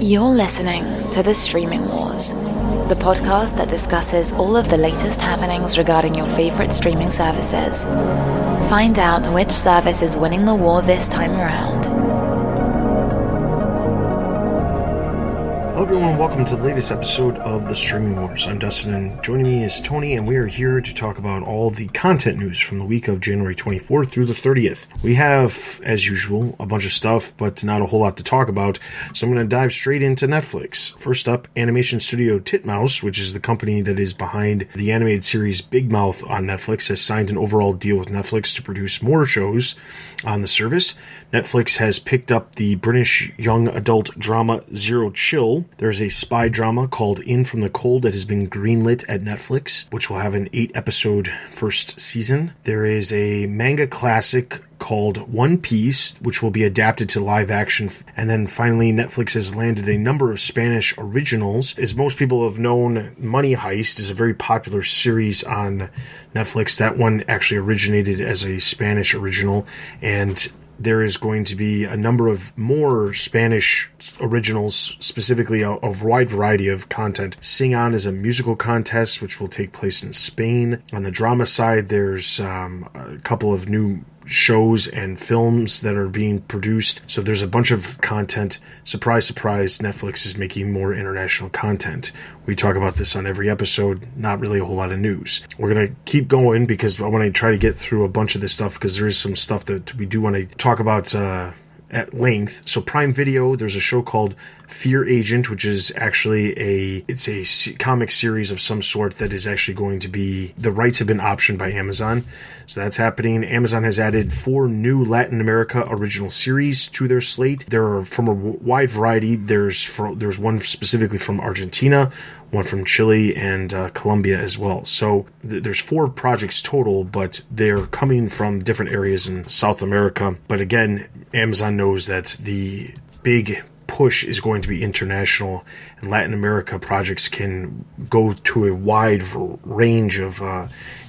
You're listening to The Streaming Wars, the podcast that discusses all of the latest happenings regarding your favorite streaming services. Find out which service is winning the war this time around. Hello everyone, welcome to the latest episode of The Streaming Wars. I'm Dustin and joining me is Tony, and we are here to talk about all the content news from the week of January 24th through the 30th. We have, as usual, a bunch of stuff, but not a whole lot to talk about, so I'm going to dive straight into Netflix. First up, animation studio Titmouse, which is the company that is behind the animated series Big Mouth on Netflix, has signed an overall deal with Netflix to produce more shows on the service. Netflix has picked up the British young adult drama Zero Chill. There's a spy drama called In From the Cold that has been greenlit at Netflix, which will have an 8-episode first season. There is a manga classic called One Piece, which will be adapted to live action. And then finally, Netflix has landed a number of Spanish originals. As most people have known, Money Heist is a very popular series on Netflix. That one actually originated as a Spanish original, and there is going to be a number of more Spanish originals, specifically a wide variety of content. Sing On is a musical contest, which will take place in Spain. On the drama side, there's a couple of new shows and films that are being produced. So there's a bunch of content. Surprise, surprise, Netflix is making more international content. We talk about this on every episode. Not really a whole lot of news. We're going to keep going because I want to try to get through a bunch of this stuff because there is some stuff that we do want to talk about at length. So Prime Video, there's a show called Fear Agent, which is actually a comic series of some sort that is actually going to be, the rights have been optioned by Amazon. So that's happening. Amazon has added 4 new Latin America original series to their slate. They're from a wide variety. There's one specifically from Argentina, one from Chile, and Colombia as well. So there's 4 projects total, but they're coming from different areas in South America. But again, Amazon knows that the big push is going to be international, and Latin America projects can go to a wide range of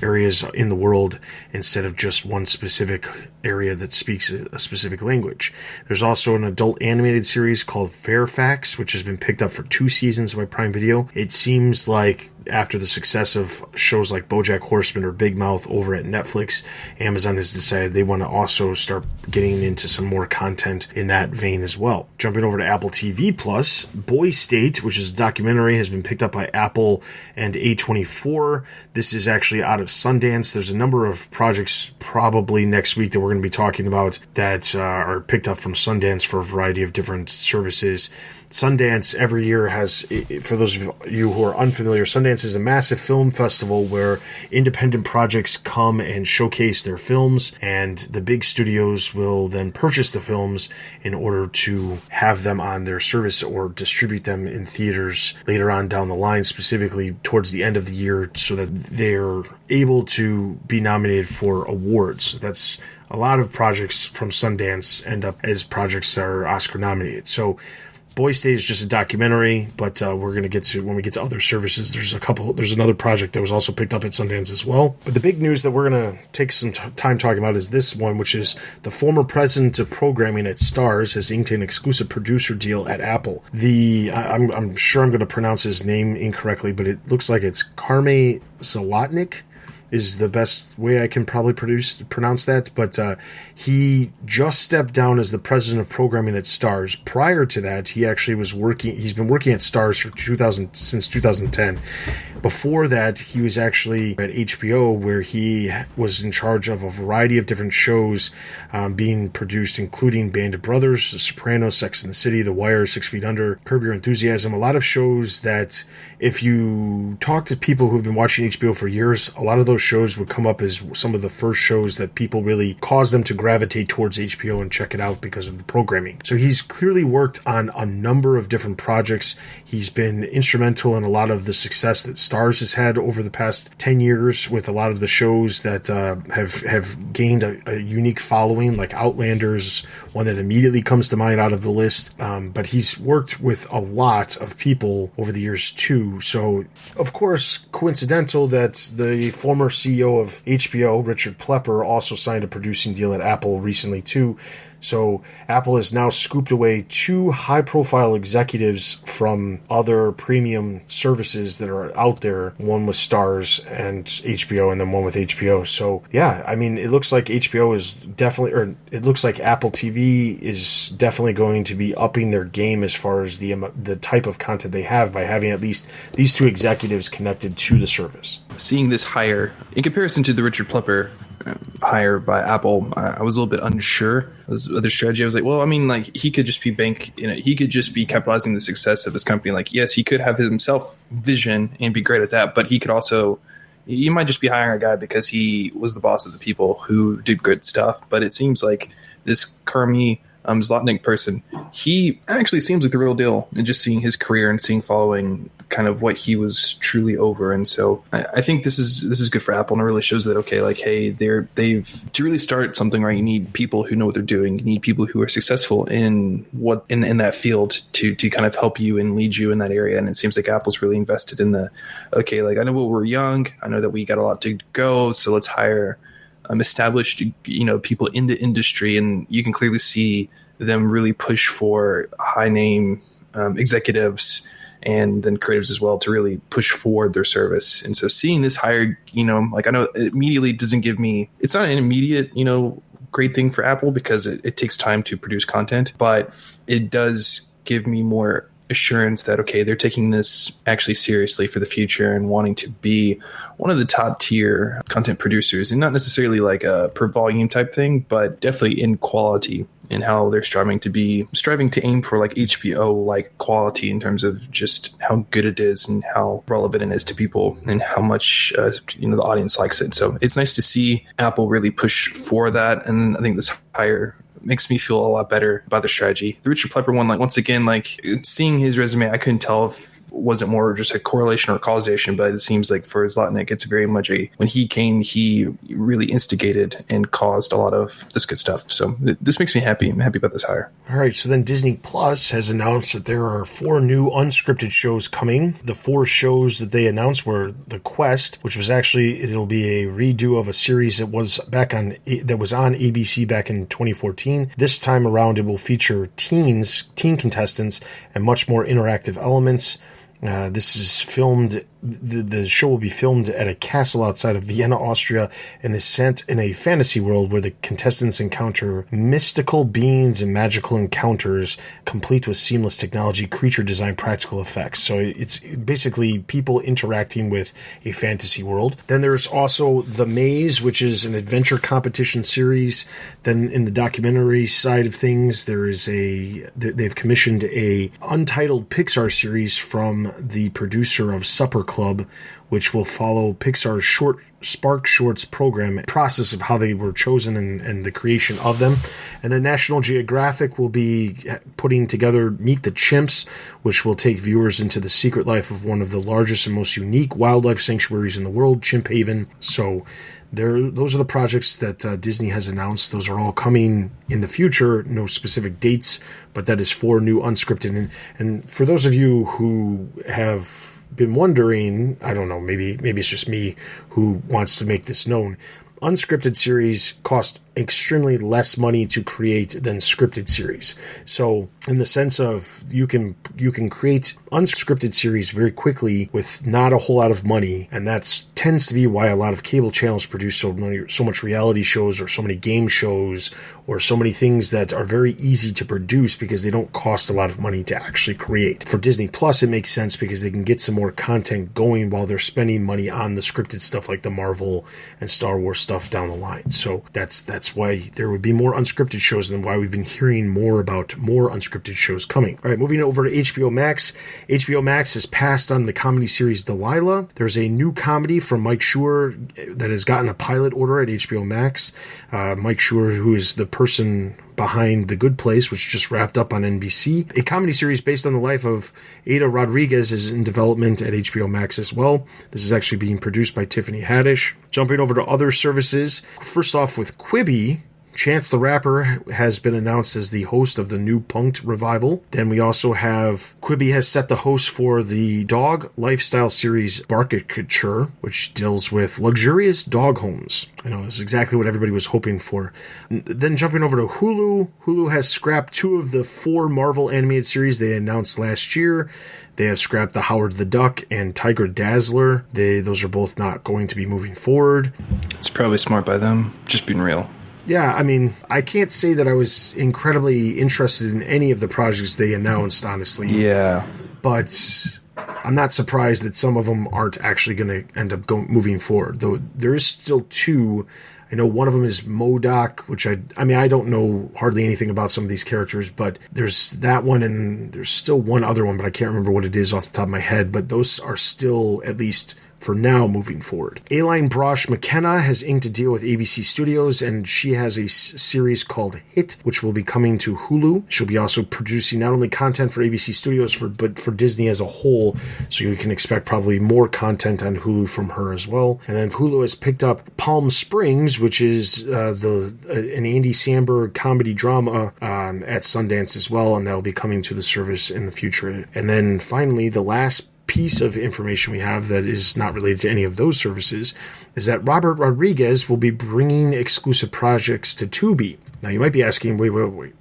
areas in the world instead of just one specific area that speaks a specific language. There's also an adult animated series called Fairfax, which has been picked up for 2 seasons by Prime Video. It seems like after the success of shows like BoJack Horseman or Big Mouth over at Netflix, Amazon has decided they want to also start getting into some more content in that vein as well. Jumping over to Apple TV Plus, Boy State, which is a documentary, has been picked up by Apple and A24. This is actually out of Sundance. There's a number of projects probably next week that we're going to be talking about that are picked up from Sundance for a variety of different services. Sundance every year has, for those of you who are unfamiliar, Sundance is a massive film festival where independent projects come and showcase their films, and the big studios will then purchase the films in order to have them on their service or distribute them in theaters later on down the line, specifically towards the end of the year, so that they're able to be nominated for awards. That's a lot of projects from Sundance end up as projects that are Oscar nominated. So Boy State is just a documentary, but we're going to get to, when we get to other services, there's another project that was also picked up at Sundance as well. But the big news that we're going to take some time talking about is this one, which is the former president of programming at Starz has inked an exclusive producer deal at Apple. I'm sure I'm going to pronounce his name incorrectly, but it looks like it's Karme Zalotnik is the best way I can probably pronounce that, but he just stepped down as the president of programming at Starz. Prior to that, he's been working at Starz since 2010. Before that, he was actually at HBO, where he was in charge of a variety of different shows being produced, including Band of Brothers, The Sopranos, Sex and the City, The Wire, 6 Feet Under, Curb Your Enthusiasm, a lot of shows that if you talk to people who've been watching HBO for years, a lot of those shows would come up as some of the first shows that people really caused them to gravitate towards HBO and check it out because of the programming. So he's clearly worked on a number of different projects. He's been instrumental in a lot of the success that Starz has had over the past 10 years with a lot of the shows that have gained a unique following, like Outlander's one that immediately comes to mind out of the list. But he's worked with a lot of people over the years too. So, of course, coincidental that the former CEO of HBO, Richard Plepper, also signed a producing deal at Apple recently too. So Apple has now scooped away 2 high-profile executives from other premium services that are out there, one with Starz and HBO, and then one with HBO. So yeah, I mean, it looks like HBO is definitely, or it looks like Apple TV is definitely going to be upping their game as far as the type of content they have by having at least these 2 executives connected to the service. Seeing this hire, in comparison to the Richard Plepper hire by Apple, I was a little bit unsure of the strategy. I was like, well, I mean, like, he could just be he could just be capitalizing the success of his company. Like, yes, he could have himself vision and be great at that, but he could also, you might just be hiring a guy because he was the boss of the people who did good stuff. But it seems like this Kermi Zlotnick person, he actually seems like the real deal, and just seeing his career and following kind of what he was truly over. And so I think this is good for Apple, and it really shows that, okay, like, hey, they've to really start something right, you need people who know what they're doing. You need people who are successful in that field to kind of help you and lead you in that area. And it seems like Apple's really invested in okay, like, I know we're young, I know that we got a lot to go, so let's hire established, people in the industry, and you can clearly see them really push for high name executives and then creatives as well to really push forward their service. And so seeing this hire, like, I know it immediately doesn't give me, it's not an immediate, great thing for Apple because it takes time to produce content, but it does give me more assurance that, okay, they're taking this actually seriously for the future and wanting to be one of the top tier content producers, and not necessarily like a per volume type thing, but definitely in quality, and how they're striving to aim for like HBO like quality in terms of just how good it is and how relevant it is to people and how much the audience likes it. So it's nice to see Apple really push for that, and I think this hire makes me feel a lot better about the strategy. The Richard Plepper one, like, once again, like, seeing his resume, I couldn't tell if wasn't more just a correlation or causation, but it seems like for Zlotnick, it's very much when he came, he really instigated and caused a lot of this good stuff. So this makes me happy. I'm happy about this hire. All right, so then Disney Plus has announced that there are 4 new unscripted shows coming. The 4 shows that they announced were The Quest, which was actually, it'll be a redo of a series that was on ABC back in 2014. This time around, it will feature teen contestants and much more interactive elements. This is filmed, the show will be filmed at a castle outside of Vienna, Austria, and is set in a fantasy world where the contestants encounter mystical beings and magical encounters, complete with seamless technology, creature design, practical effects. So it's basically people interacting with a fantasy world. Then there's also The Maze, which is an adventure competition series. Then in the documentary side of things, they've commissioned a untitled Pixar series from the producer of Supper Club, which will follow Pixar's Spark Shorts program, process of how they were chosen and the creation of them. And then National Geographic will be putting together Meet the Chimps, which will take viewers into the secret life of one of the largest and most unique wildlife sanctuaries in the world, Chimp Haven. So those are the projects that Disney has announced. Those are all coming in the future, no specific dates, but that is 4 new unscripted. And for those of you who have been wondering, I don't know, maybe it's just me who wants to make this known, unscripted series cost extremely less money to create than scripted series. So in the sense of you can create unscripted series very quickly with not a whole lot of money, and that tends to be why a lot of cable channels produce so much reality shows or so many game shows or so many things that are very easy to produce because they don't cost a lot of money to actually create. For Disney Plus, it makes sense because they can get some more content going while they're spending money on the scripted stuff like the Marvel and Star Wars stuff down the line. So that's why there would be more unscripted shows and why we've been hearing more about more unscripted shows coming. All right, moving over to HBO Max. HBO Max has passed on the comedy series Delilah. There's a new comedy from Mike Schur that has gotten a pilot order at HBO Max. Mike Schur, who is the person behind The Good Place, which just wrapped up on NBC. A comedy series based on the life of Ada Rodriguez is in development at HBO Max as well. This is actually being produced by Tiffany Haddish. Jumping over to other services. First off with Quibi. Chance the Rapper has been announced as the host of the new Punk'd revival. Then we also have Quibi has set the host for the dog lifestyle series Barkature, which deals with luxurious dog homes. I know, it's exactly what everybody was hoping for. Then jumping over to Hulu. Hulu has scrapped 2 of the 4 Marvel animated series they announced last year. They have scrapped the Howard the Duck and Tiger Dazzler. Those are both not going to be moving forward. It's probably smart by them, just being real. Yeah, I mean, I can't say that I was incredibly interested in any of the projects they announced, honestly. Yeah. But I'm not surprised that some of them aren't actually going to end up moving forward. Though there is still 2. I know one of them is MODOK, which I don't know hardly anything about some of these characters, but there's that one and there's still one other one, but I can't remember what it is off the top of my head. But those are still, at least for now, moving forward. Aileen Brosh McKenna has inked a deal with ABC Studios, and she has a series called Hit, which will be coming to Hulu. She'll be also producing not only content for ABC Studios, but for Disney as a whole, so you can expect probably more content on Hulu from her as well. And then Hulu has picked up Palm Springs, which is an Andy Samberg comedy drama at Sundance as well, and that will be coming to the service in the future. And then finally, the last piece of information we have that is not related to any of those services is that Robert Rodriguez will be bringing exclusive projects to Tubi. Now, you might be asking, wait,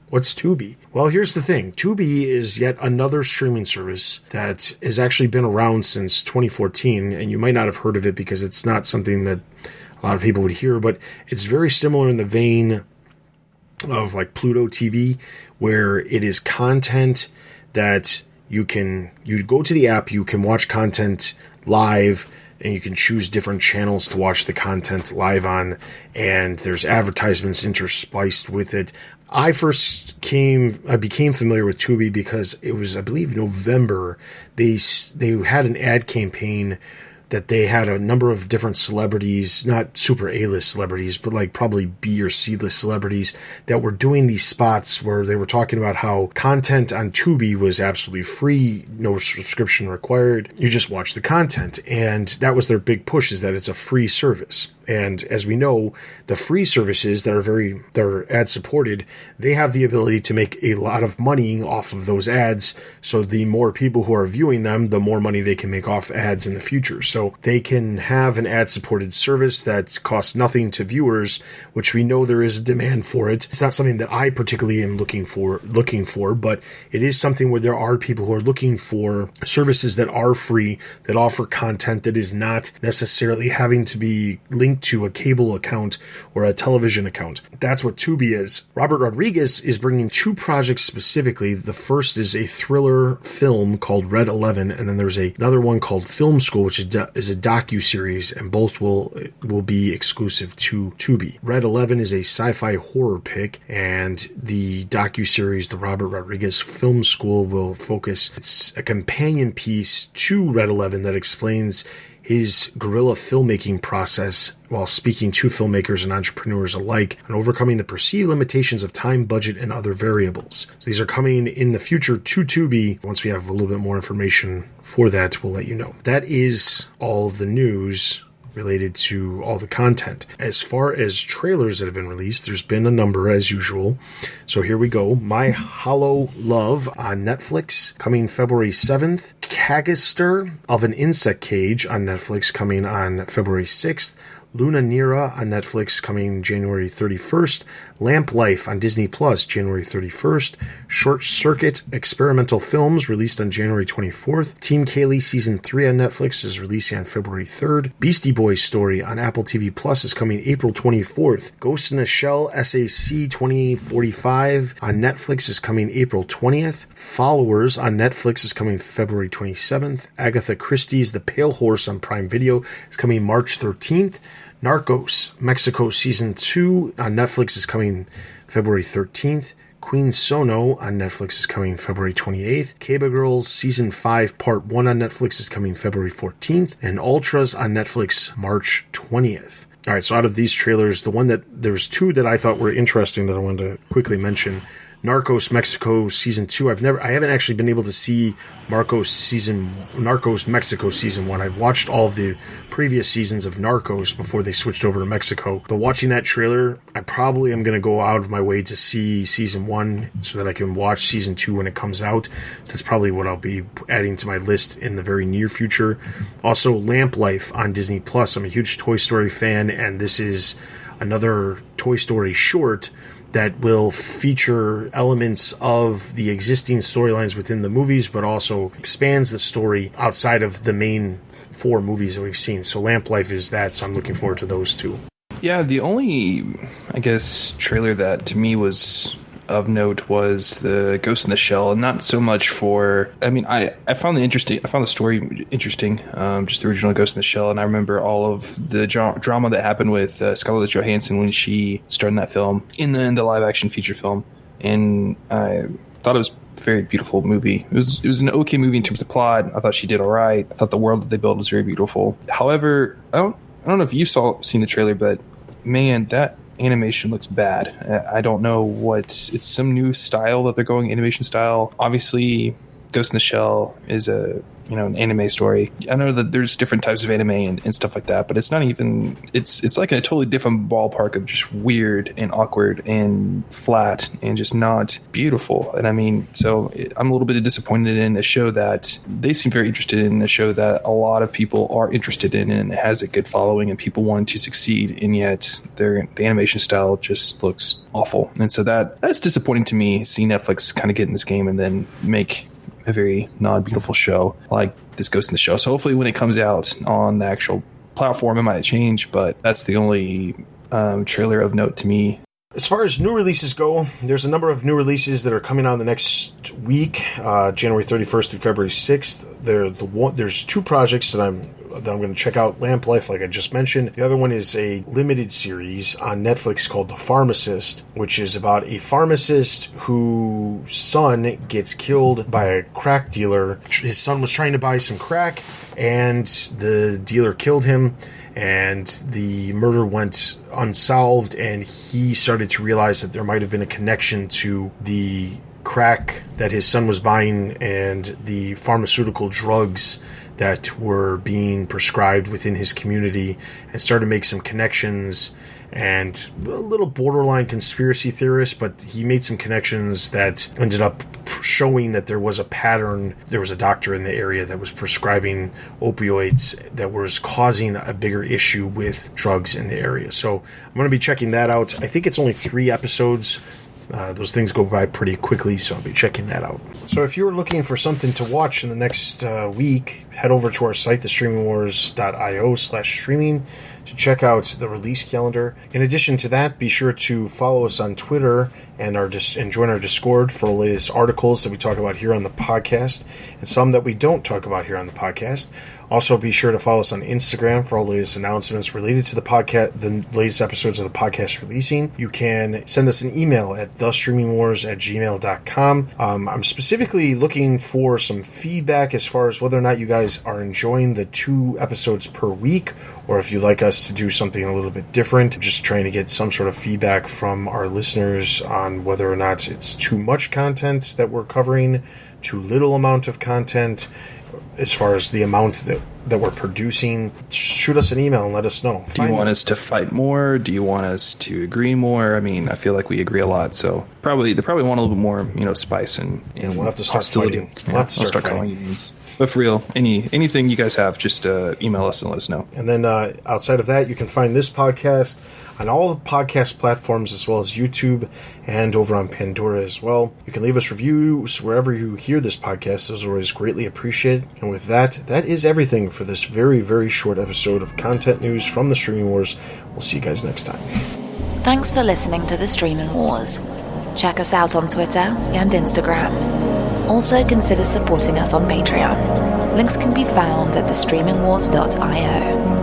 what's Tubi? Well, here's the thing. Tubi is yet another streaming service that has actually been around since 2014, and you might not have heard of it because it's not something that a lot of people would hear, but it's very similar in the vein of like Pluto TV, where it is content that you go to the app, you can watch content live, and you can choose different channels to watch the content live on, and there's advertisements interspiced with it. I became familiar with Tubi because it was, I believe, November. They had an ad campaign that they had a number of different celebrities, not super A-list celebrities, but like probably B or C-list celebrities that were doing these spots where they were talking about how content on Tubi was absolutely free, no subscription required. You just watch the content. And that was their big push, is that it's a free service. And as we know, the free services that are ad supported, they have the ability to make a lot of money off of those ads. So the more people who are viewing them, the more money they can make off ads in the future. So they can have an ad supported service that costs nothing to viewers, which we know there is a demand for it. It's not something that I particularly am looking for, but it is something where there are people who are looking for services that are free, that offer content that is not necessarily having to be linked to a cable account or a television account. That's what Tubi is. Robert Rodriguez is bringing 2 projects specifically. The first is a thriller film called Red 11, and then there's another one called Film School, which is a docu-series, and both will be exclusive to Tubi. Red 11 is a sci-fi horror pick, and the docu-series, the Robert Rodriguez Film School, will focus. It's a companion piece to Red 11 that explains his guerrilla filmmaking process while speaking to filmmakers and entrepreneurs alike and overcoming the perceived limitations of time, budget, and other variables. So these are coming in the future to Tubi. Once we have a little bit more information for that, we'll let you know. That is all the news related to all the content. As far as trailers that have been released, there's been a number as usual. So here we go. My Hollow Love on Netflix coming February 7th. Cagister of an Insect Cage on Netflix coming on February 6th. Luna Nera on Netflix coming January 31st. Lamp Life on Disney Plus January 31st. Short Circuit Experimental Films released on January 24th. Team Kaylee Season 3 on Netflix is releasing on February 3rd. Beastie Boys Story on Apple TV Plus is coming April 24th. Ghost in a Shell SAC 2045 on Netflix is coming April 20th. Followers on Netflix is coming February 27th. Agatha Christie's The Pale Horse on Prime Video is coming March 13th. Narcos Mexico Season 2 on Netflix is coming February 13th. Queen Sono on Netflix is coming February 28th. Cable Girls Season 5 Part 1 on Netflix is coming February 14th. And Ultras on Netflix March 20th. All right, so out of these trailers, there's 2 that I thought were interesting that I wanted to quickly mention. Narcos Mexico season 2. I haven't actually been able to see Narcos Mexico season 1. I've watched all of the previous seasons of Narcos before they switched over to Mexico. But watching that trailer, I probably am going to go out of my way to see season 1 so that I can watch season 2 when it comes out. That's probably what I'll be adding to my list in the very near future. Also, Lamp Life on Disney Plus. I'm a huge Toy Story fan, and this is another Toy Story short that will feature elements of the existing storylines within the movies, but also expands the story outside of the main 4 movies that we've seen. So Lamp Life is that, so I'm looking forward to those 2. Yeah, the only, I guess, trailer that to me was of note was the Ghost in the Shell, and not so much for, I mean, I found the story interesting, just the original Ghost in the Shell, and I remember all of the drama that happened with Scarlett Johansson when she starred in that film, in the live action feature film, and I thought it was a very beautiful movie. It was an okay movie in terms of plot. I thought she did all right. I thought the world that they built was very beautiful. However, I don't know if you've seen the trailer, but man, that animation looks bad. I don't know it's some new style that they're going, animation style. Obviously, Ghost in the Shell is an anime story. I know that there's different types of anime and stuff like that, but it's not even, it's like a totally different ballpark of just weird and awkward and flat and just not beautiful. And I mean, so I'm a little bit disappointed in a show that they seem very interested in, a show that a lot of people are interested in and has a good following and people wanting to succeed, and yet the animation style just looks awful. And so that's disappointing to me, see Netflix kind of get in this game and then make a very non-beautiful show like this Ghost in the Shell. So hopefully when it comes out on the actual platform, it might change, but that's the only trailer of note to me. As far as new releases go, there's a number of new releases that are coming out in the next week, January 31st through February 6th. There's 2 projects that I'm going to check out. Lamp Life, like I just mentioned. The other one is a limited series on Netflix called The Pharmacist, which is about a pharmacist whose son gets killed by a crack dealer. His son was trying to buy some crack, and the dealer killed him, and the murder went unsolved, and he started to realize that there might have been a connection to the crack that his son was buying and the pharmaceutical drugs that were being prescribed within his community, and started to make some connections, and a little borderline conspiracy theorist, but he made some connections that ended up showing that there was a pattern. There was a doctor in the area that was prescribing opioids that was causing a bigger issue with drugs in the area. So I'm going to be checking that out. I think it's only 3 episodes. Those things go by pretty quickly, so I'll be checking that out. So if you're looking for something to watch in the next week, head over to our site, thestreamingwars.io/streaming, to check out the release calendar. In addition to that, be sure to follow us on Twitter and join our Discord for the latest articles that we talk about here on the podcast, and some that we don't talk about here on the podcast. Also, be sure to follow us on Instagram for all the latest announcements related to the podcast, the latest episodes of the podcast releasing. You can send us an email at thestreamingwars@gmail.com. I'm specifically looking for some feedback as far as whether or not you guys are enjoying the 2 episodes per week, or if you'd like us to do something a little bit different. Just trying to get some sort of feedback from our listeners on whether or not it's too much content that we're covering, too little amount of content. As far as the amount that we're producing, shoot us an email and let us know. Do you want us to fight more? Do you want us to agree more? I mean, I feel like we agree a lot, so they probably want a little bit more, spice and we'll have to start hostility. Fighting. We'll have to start calling you names. But for real, anything you guys have, just email us and let us know. And then outside of that, you can find this podcast on all the podcast platforms, as well as YouTube and over on Pandora as well. You can leave us reviews wherever you hear this podcast. Those are always greatly appreciated. And with that is everything for this very, very short episode of content news from the Streaming Wars. We'll see you guys next time. Thanks for listening to the Streaming Wars. Check us out on Twitter and Instagram. Also consider supporting us on Patreon. Links can be found at thestreamingwars.io.